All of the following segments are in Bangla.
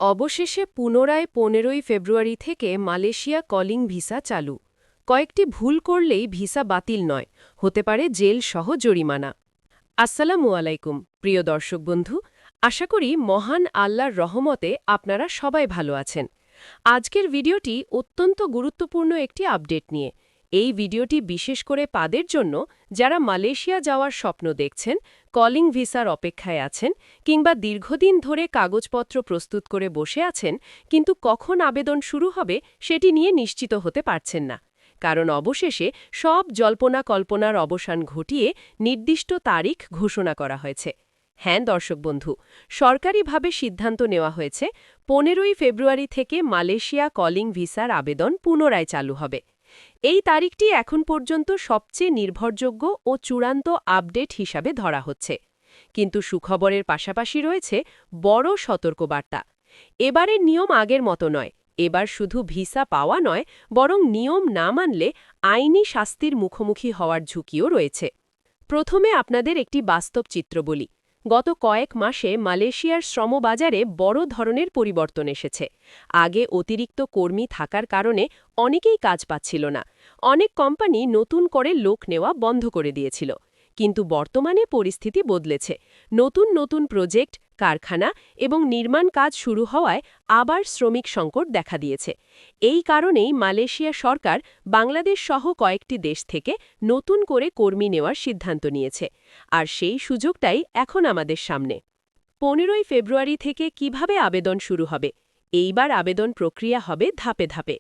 অবশেষে পুনরায় ১৫ই ফেব্রুয়ারি থেকে মালয়েশিয়া কলিং ভিসা চালু। কয়েকটি ভুল করলেই ভিসা বাতিল নয়, হতে পারে জেল সহ জরিমানা। আসসালামু আলাইকুম প্রিয় দর্শক বন্ধু, আশা করি মহান আল্লাহর রহমতে আপনারা সবাই ভালো আছেন। আজকের ভিডিওটি অত্যন্ত গুরুত্বপূর্ণ একটি আপডেট নিয়ে। এই ভিডিওটি বিশেষ করে তাদের জন্য যারা মালয়েশিয়া যাওয়ার স্বপ্ন দেখছেন, কলিং ভিসার অপেক্ষায় আছেন, কিংবা দীর্ঘদিন ধরে কাগজপত্র প্রস্তুত করে বসে আছেন কিন্তু কখন আবেদন শুরু হবে সেটি নিয়ে নিশ্চিত হতে পারছেন না। কারণ অবশেষে সব জল্পনা কল্পনার অবসান ঘটিয়ে নির্দিষ্ট তারিখ ঘোষণা করা হয়েছে। হ্যাঁ দর্শক বন্ধু, সরকারিভাবে সিদ্ধান্ত নেওয়া হয়েছে ১৫ই ফেব্রুয়ারি থেকে মালয়েশিয়া কলিং ভিসার আবেদন পুনরায় চালু হবে। এই তারিখটি এখন পর্যন্ত সবচেয়ে নির্ভরযোগ্য ও চূড়ান্ত আপডেট হিসাবে ধরা হচ্ছে। কিন্তু সুখবরের পাশাপাশি রয়েছে বড় সতর্কবার্তা। এবারের নিয়ম আগের মতো নয়। এবার শুধু ভিসা পাওয়া নয়, বরং নিয়ম না মানলে আইনি শাস্তির মুখোমুখি হওয়ার ঝুঁকিও রয়েছে। প্রথমে আপনাদের একটি বাস্তব চিত্র বলি। গত কয়েক মাসে মালয়েশিয়ার শ্রমবাজারে বড় ধরনের পরিবর্তন এসেছে। আগে অতিরিক্ত কর্মী থাকার কারণে অনেকেই কাজ পাচ্ছিল না। অনেক কোম্পানি নতুন করে লোক নেওয়া বন্ধ করে দিয়েছিল। কিন্তু বর্তমানে পরিস্থিতি বদলেছে। নতুন নতুন প্রজেক্ট, কারখানা এবং নির্মাণ কাজ শুরু হওয়ায় আবার শ্রমিক সংকট দেখা দিয়েছে। এই কারণেই মালয়েশিয়া সরকার বাংলাদেশ সহ কয়েকটি দেশ থেকে নতুন করে কর্মী নেওয়ার সিদ্ধান্ত নিয়েছে। আর সেই সুযোগটাই এখন আমাদের সামনে। ১৫ই ফেব্রুয়ারি থেকে কিভাবে আবেদন শুরু হবে? এইবার আবেদন প্রক্রিয়া হবে ধাপে ধাপে।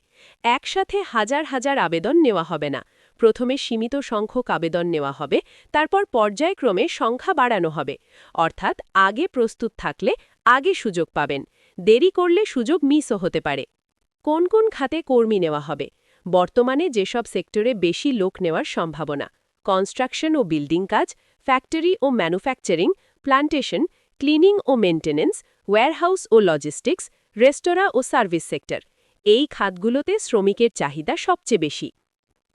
একসাথে হাজার হাজার আবেদন নেওয়া হবে না। প্রথমে সীমিত সংখ্যক আবেদন নেওয়া হবে, তারপর পর্যায়ক্রমে সংখ্যা বাড়ানো হবে। অর্থাৎ আগে প্রস্তুত থাকলে আগে সুযোগ পাবেন, দেরি করলে সুযোগ মিসও হতে পারে। কোন কোন খাতে কর্মী নেওয়া হবে? বর্তমানে যেসব সেক্টরে বেশি লোক নেওয়ার সম্ভাবনা: কনস্ট্রাকশন ও বিল্ডিং কাজ, ফ্যাক্টরি ও ম্যানুফ্যাকচারিং, প্ল্যান্টেশন, ক্লিনিং ও মেইনটেন্যান্স, ওয়্যারহাউস ও লজিস্টিক্স, রেস্তোরাঁ ও সার্ভিস সেক্টর। এই খাতগুলোতে শ্রমিকের চাহিদা সবচেয়ে বেশি।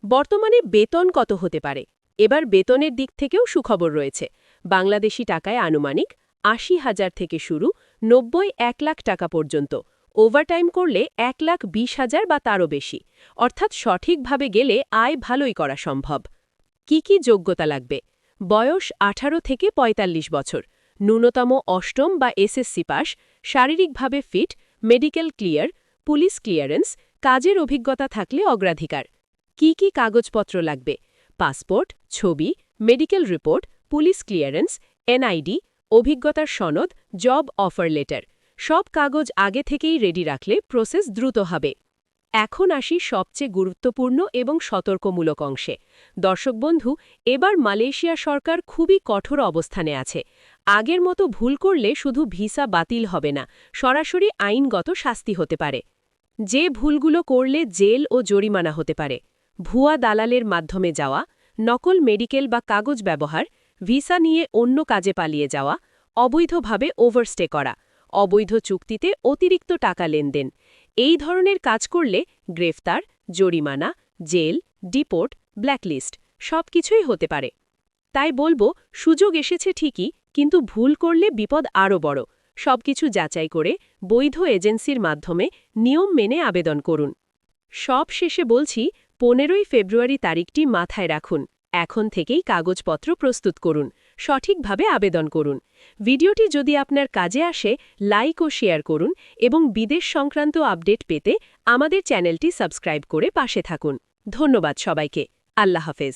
বর্তমানে বেতন কত হতে পারে? এবার বেতনের দিক থেকেও সুখবর রয়েছে। বাংলাদেশি টাকায় আনুমানিক ৮০,০০০ থেকে শুরু ৯০-১ লাখ টাকা পর্যন্ত। ওভারটাইম করলে ১,২০,০০০ বা তারও বেশি। অর্থাৎ সঠিকভাবে গেলে আয় ভালোই করা সম্ভব। কি কি যোগ্যতা লাগবে? বয়স ১৮ থেকে ৪৫ বছর, ন্যূনতম অষ্টম বা এসএসসি পাস, শারীরিকভাবে fit, medical clear, police clearance, কাজের অভিজ্ঞতা থাকলে অগ্রাধিকার। কি কি কাগজপত্র লাগবে? পাসপোর্ট, ছবি, medical report, police clearance, NID, অভিজ্ঞতার সনদ, জব অফার লেটার। সব কাগজ আগে থেকেই রেডি রাখলে প্রসেস দ্রুত হবে। এখন আসি সবচেয়ে গুরুত্বপূর্ণ এবং সতর্কমূলক অংশে। দর্শক বন্ধু, এবার মালয়েশিয়া সরকার খুবই কঠোর অবস্থানে আছে। আগের মতো ভুল করলে শুধু ভিসা বাতিল হবে না, সরাসরি আইনগত শাস্তি হতে পারে। যে ভুলগুলো করলে জেল ও জরিমানা হতে পারে: ভুয়া দালালের মাধ্যমে যাওয়া, নকল মেডিকেল বা কাগজ ব্যবহার, ভিসা নিয়ে অন্য কাজে পালিয়ে যাওয়া, অবৈধভাবে ওভারস্টে করা, অবৈধ চুক্তিতে অতিরিক্ত টাকা লেনদেন। এই ধরনের কাজ করলে গ্রেফতার, জরিমানা, জেল, ডিপোর্ট, ব্ল্যাকলিস্ট সবকিছুই হতে পারে। তাই বলবো, সুযোগ এসেছে ঠিকই, কিন্তু ভুল করলে বিপদ আরও বড়। সবকিছু যাচাই করে বৈধ এজেন্সির মাধ্যমে নিয়ম মেনে আবেদন করুন। সব শেষে বলছি, ১৫ই ফেব্রুয়ারি তারিখটি মাথায় রাখুন। এখন থেকেই কাগজপত্র প্রস্তুত করুন, সঠিকভাবে আবেদন করুন। ভিডিওটি যদি আপনার কাজে আসে, লাইক ও শেয়ার করুন এবং বিদেশ সংক্রান্ত আপডেট পেতে আমাদের চ্যানেলটি সাবস্ক্রাইব করে পাশে থাকুন। ধন্যবাদ সবাইকে। আল্লাহ হাফেজ।